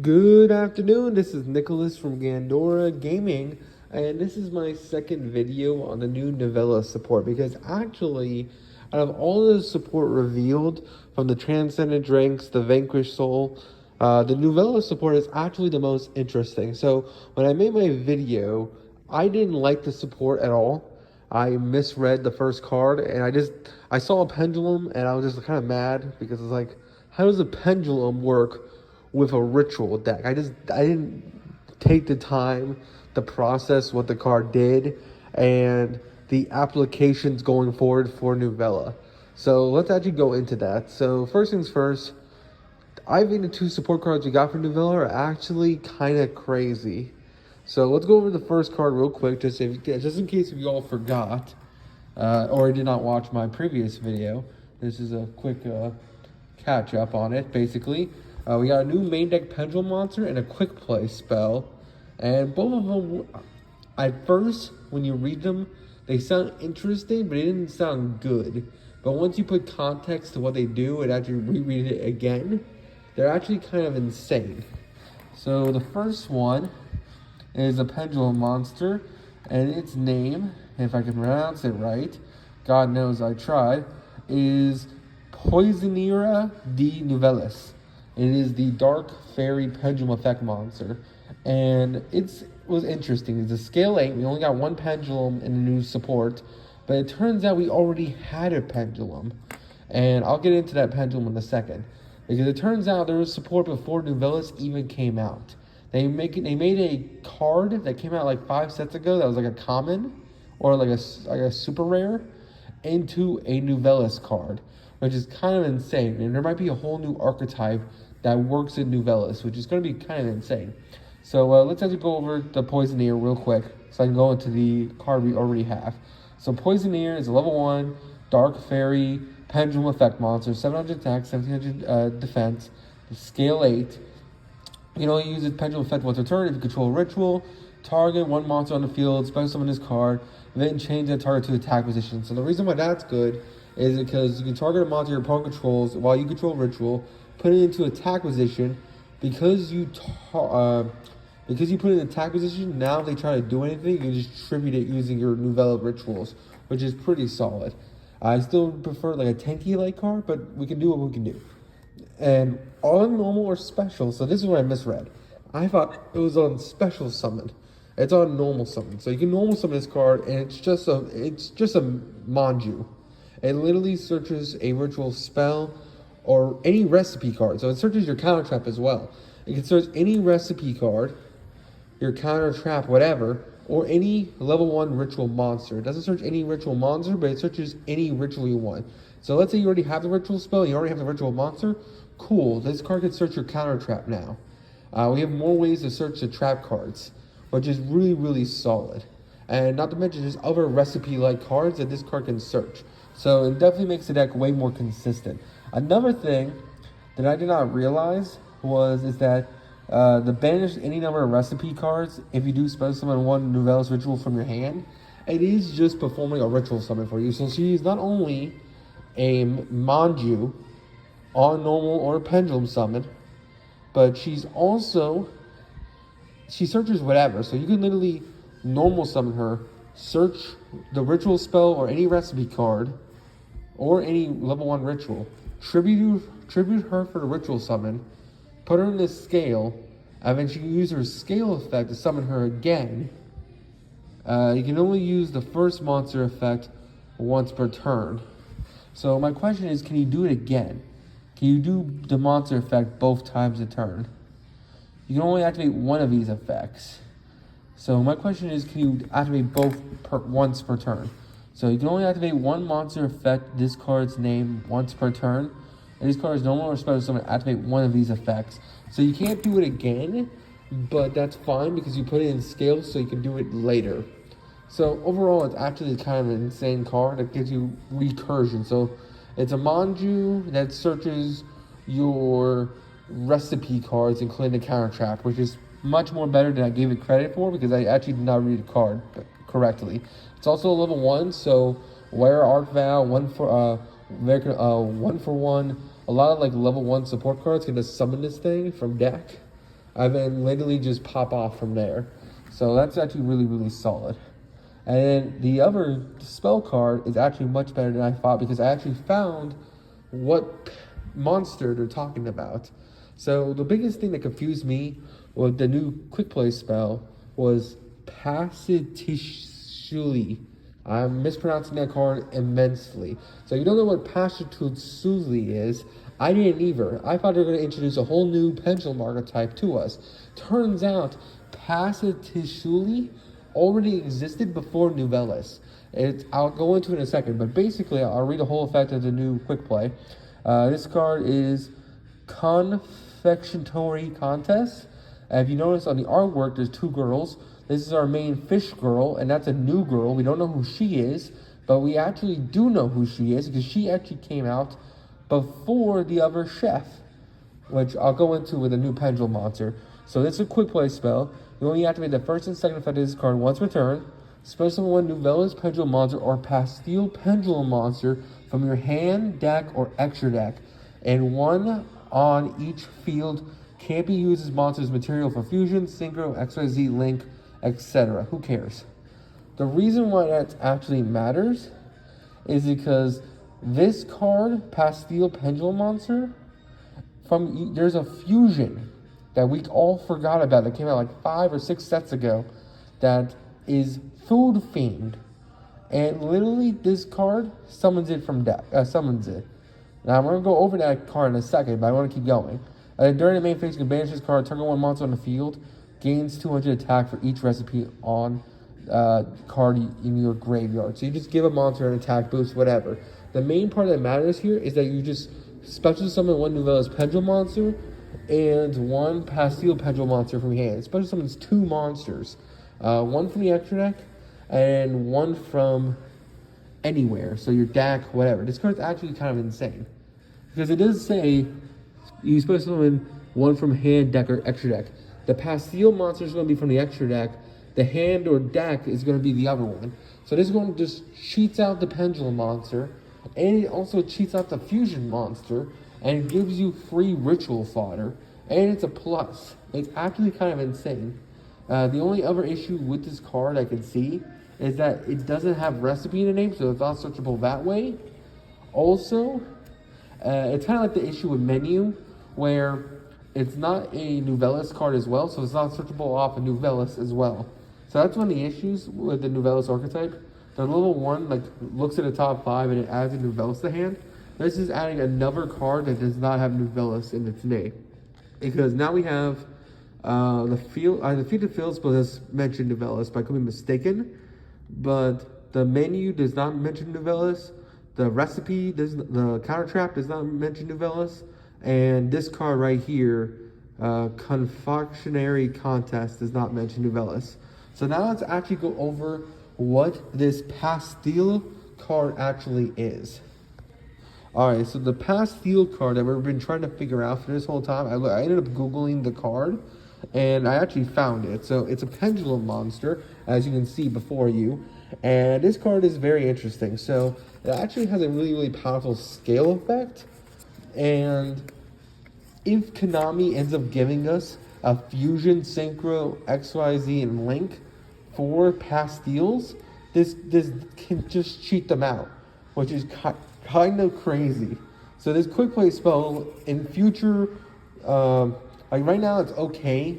Good afternoon, this is Nicholas from Gandora Gaming, and this is my second video on the new novella support because actually, out of all the support revealed from the Transcendent Drinks, the Vanquished Soul, the novella support is actually the most interesting. So when I made my video, I didn't like the support at all. I misread the first card, and I saw a pendulum, and I was just kind of mad because it's like, how does a pendulum work with a ritual deck? I didn't take the time to process what the card did and the applications going forward for Novella. So let's actually go into that. So first things first, I think the two support cards we got for Novella are actually kind of crazy. So let's go over the first card real quick, just in case if you all forgot or did not watch my previous video. This is a quick catch up on it, basically. We got a new main deck Pendulum Monster and a Quick Play spell. And both of them, at first, when you read them, they sound interesting, but it didn't sound good. But once you put context to what they do and actually reread it again, they're actually kind of insane. So the first one is a Pendulum Monster, and its name, if I can pronounce it right, God knows I tried, is Poisonera de Novellis. It is the Dark Fairy Pendulum Effect monster, and it was interesting. It's a scale 8. We only got one pendulum in the new support, but it turns out we already had a pendulum, and I'll get into that pendulum in a second, because it turns out there was support before Novellis even came out. They made a card that came out like 5 sets ago that was like a common or like a super rare into a Novellis card, which is kind of insane. And there might be a whole new archetype that works in Novellis, which is going to be kind of insane. So let's actually go over the Poisoneer real quick so I can go into the card we already have. So Poisoneer is a level 1 Dark Fairy Pendulum Effect monster, 700 attack, 1700 defense, scale 8. You can only use its Pendulum Effect once a turn if you control a ritual. Target one monster on the field, special summon this card, then change that target to attack position. So the reason why that's good is because you can target a monster your opponent controls while you control ritual, put it into attack position. Because you put it in attack position, now if they try to do anything, you can just tribute it using your Novella rituals, which is pretty solid. I still prefer like a tanky light card, but we can do what we can do. And on normal or special, so this is what I misread. I thought it was on special summon. It's on normal summon. So you can normal summon this card, and it's just a Manju. It literally searches a ritual spell or any recipe card. So it searches your counter trap as well. It can search any recipe card, your counter trap, whatever, or any level 1 ritual monster. It doesn't search any ritual monster, but it searches any ritual you want. So let's say you already have the ritual spell, you already have the ritual monster. Cool, this card can search your counter trap now. We have more ways to search the trap cards, which is really, really solid. And not to mention there's other recipe-like cards that this card can search. So it definitely makes the deck way more consistent. Another thing that I did not realize is that the banish any number of recipe cards, if you do special summon one Novellis ritual from your hand, it is just performing a ritual summon for you. So she is not only a Manju on normal or pendulum summon, but she searches whatever. So you can literally normal summon her, search the ritual spell or any recipe card, or any level 1 ritual, tribute her for the ritual summon, put her in this scale, and then she can use her scale effect to summon her again. You can only use the first monster effect once per turn. So my question is, can you do it again? Can you do the monster effect both times a turn? You can only activate one of these effects. So my question is, can you activate both once per turn? So you can only activate one monster effect, this card's name, once per turn. And this card is normal or special summon, activate one of these effects. So you can't do it again, but that's fine because you put it in scale so you can do it later. So overall, it's actually kind of an insane card that gives you recursion. So it's a Manju that searches your recipe cards, including the counter trap, which is much more better than I gave it credit for because I actually did not read the card correctly. It's also a level 1, so Wear Arc Vow, 1 for 1. A lot of like level 1 support cards can just summon this thing from deck. and then literally just pop off from there. So that's actually really, really solid. And then the other spell card is actually much better than I thought, because I actually found what monster they're talking about. So the biggest thing that confused me with the new quick play spell was Patissciel. I'm mispronouncing that card immensely. So you don't know what Patissciel is. I didn't either. I thought they were going to introduce a whole new pendulum archetype to us. Turns out Patissciel already existed before Novellis. I'll go into it in a second, but basically I'll read the whole effect of the new quick play. This card is Confectionatory Contest. If you notice on the artwork, there's two girls. This is our main fish girl, and that's a new girl. We don't know who she is, but we actually do know who she is, because she actually came out before the other chef, which I'll go into with a new pendulum monster. So this is a quick play spell. You only activate the first and second effect of this card once per turn. Special one Novellis Pendulum Monster or Patissciel Pendulum Monster from your hand, deck, or extra deck, and one on each field. Can't be used as monsters material for fusion, synchro, XYZ, link, etc. Who cares? The reason why that actually matters is because this card, Patissciel Pendulum Monster, there's a fusion that we all forgot about that came out like 5 or 6 sets ago that is Food Fiend. And literally this card summons it from deck, summons it. Now I'm going to go over that card in a second, but I want to keep going. During the main phase, you can banish this card, target one monster on the field, gains 200 attack for each recipe on card in your graveyard. So you just give a monster an attack boost, whatever. The main part that matters here is that you just special summon one Novellis Pendulum Monster and one Patissciel Pendulum Monster from your hand. Special summons 2 monsters. One from the extra deck and one from anywhere. So your deck, whatever. This card's actually kind of insane, because it does say you special summon one from hand, deck, or extra deck. The Patissciel monster is going to be from the extra deck. The hand or deck is going to be the other one. So this one just cheats out the pendulum monster, and it also cheats out the fusion monster, and gives you free ritual fodder, and it's a plus. It's actually kind of insane. The only other issue with this card I can see is that it doesn't have recipe in the name, so it's not searchable that way. Also, it's kind of like the issue with menu, where it's not a Novellis card as well, so it's not searchable off a Novellis as well. So that's one of the issues with the Novellis archetype. The level 1 looks at the top 5 and it adds a Novellis to hand. This is adding another card that does not have Novellis in its name, because now we have the defeated field spell does mention Novellis, but I could be mistaken. But the menu does not mention Novellis. The recipe the counter trap does not mention Novellis. And this card right here, Confectionatory Contest, does not mention Novellis. So now let's actually go over what this Patissciel card actually is. Alright, so the Patissciel card that we've been trying to figure out for this whole time, I ended up Googling the card, and I actually found it. So it's a pendulum monster, as you can see before you. And this card is very interesting. So it actually has a really, really powerful scale effect. And if Konami ends up giving us a fusion, synchro, XYZ, and link for Patissciels, this can just cheat them out, which is kind of crazy. So this quick play spell in future, like right now it's okay,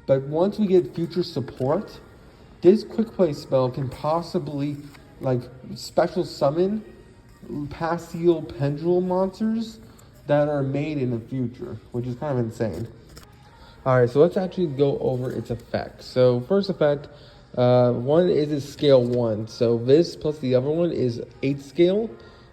but once we get future support, this quick play spell can possibly special summon Patissciel pendulum monsters that are made in the future, which is kind of insane. Alright, so let's actually go over its effects. So first effect, one is a scale 1. So this plus the other one is 8 scale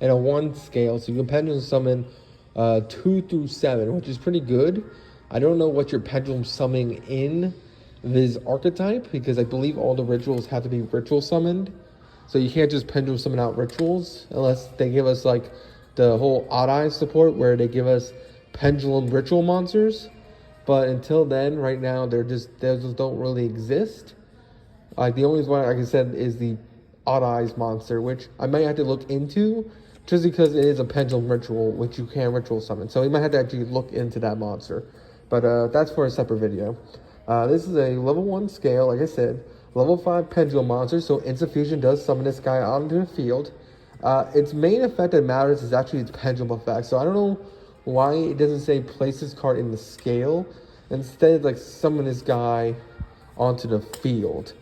and a 1 scale. So you can pendulum summon 2 through 7, which is pretty good. I don't know what you're pendulum summoning in this archetype, because I believe all the rituals have to be ritual summoned. So you can't just pendulum summon out rituals unless they give us the whole Odd Eyes support where they give us pendulum ritual monsters. But until then, right now, they just don't really exist. The only one, like I said, is the Odd Eyes monster, which I might have to look into, just because it is a pendulum ritual, which you can ritual summon. So you might have to actually look into that monster. But that's for a separate video. This is a level 1 scale, like I said. Level 5 pendulum monster, so Instant Fusion does summon this guy onto the field. Its main effect that matters is actually its pendulum effect. So I don't know why it doesn't say place this card in the scale. Instead, like summon this guy onto the field.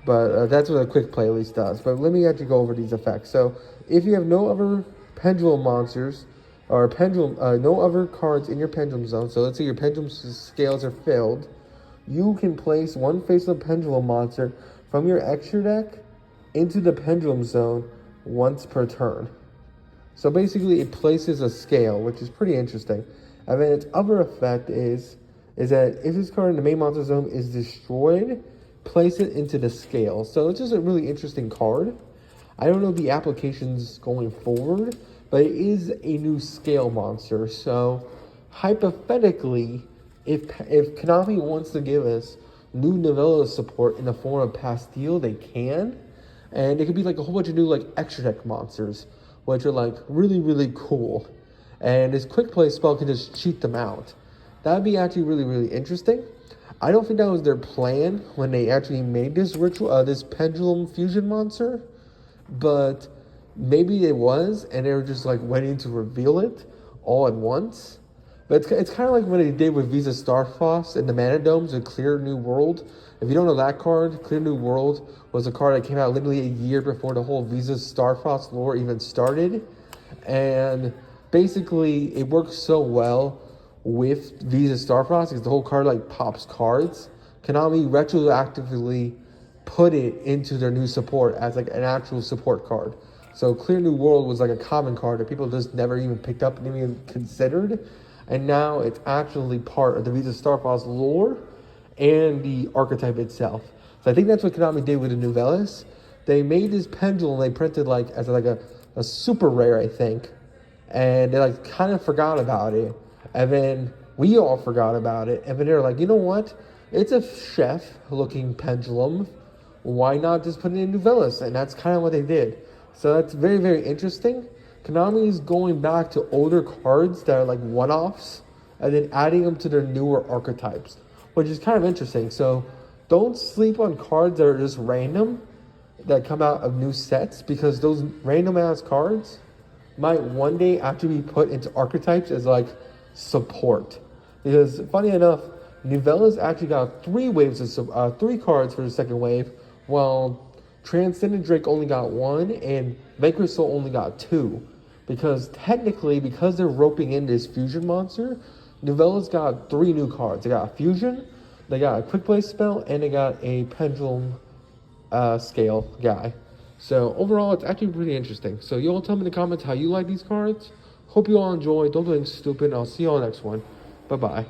But that's what a quick play at least does. But let me actually go over these effects. So if you have no other pendulum monsters or no other cards in your pendulum zone, so let's say your pendulum scales are filled, you can place one face of pendulum monster from your extra deck into the pendulum zone once per turn. So basically it places a scale, which is pretty interesting. And then its other effect is that if this card in the main monster zone is destroyed, place it into the scale. So it's just a really interesting card. I don't know the applications going forward, but it is a new scale monster. So hypothetically, if Konami wants to give us new novella support in the form of Patissciel, they can. And it could be like a whole bunch of new like extra deck monsters, which are like really, really cool. And this quick play spell can just cheat them out. That'd be actually really, really interesting. I don't think that was their plan when they actually made this this pendulum fusion monster, but maybe it was, and they were just like waiting to reveal it all at once. But it's kind of like what they did with Visa Starfrost and the Mana Domes with Clear New World. If you don't know that card, Clear New World was a card that came out literally a year before the whole Visa Starfrost lore even started. And basically, it works so well with Visa Starfrost because the whole card like pops cards. Konami retroactively put it into their new support as like an actual support card. So Clear New World was like a common card that people just never even picked up and even considered. And now it's actually part of the Visa Starfrost lore and the archetype itself. So I think that's what Konami did with the Novellas. They made this pendulum they printed like as like a super rare, I think. And they like kind of forgot about it. And then we all forgot about it. And then they're like, you know what? It's a chef-looking pendulum. Why not just put it in Novellas? And that's kind of what they did. So that's very, very interesting. Konami is going back to older cards that are like one-offs and then adding them to their newer archetypes, which is kind of interesting. So don't sleep on cards that are just random that come out of new sets, because those random-ass cards might one day actually be put into archetypes as like support. Because funny enough, Novellas actually got 3 waves of 3 cards for the second wave, while Transcendent Drake only got 1 and Vanquish Soul only got 2. Because technically, because they're roping in this fusion monster, Novellas got 3 new cards. They got a fusion, they got a quick play spell, and they got a pendulum scale guy. So overall, it's actually pretty interesting. So you all tell me in the comments how you like these cards. Hope you all enjoy. Don't do anything stupid. And I'll see you all next one. Bye-bye.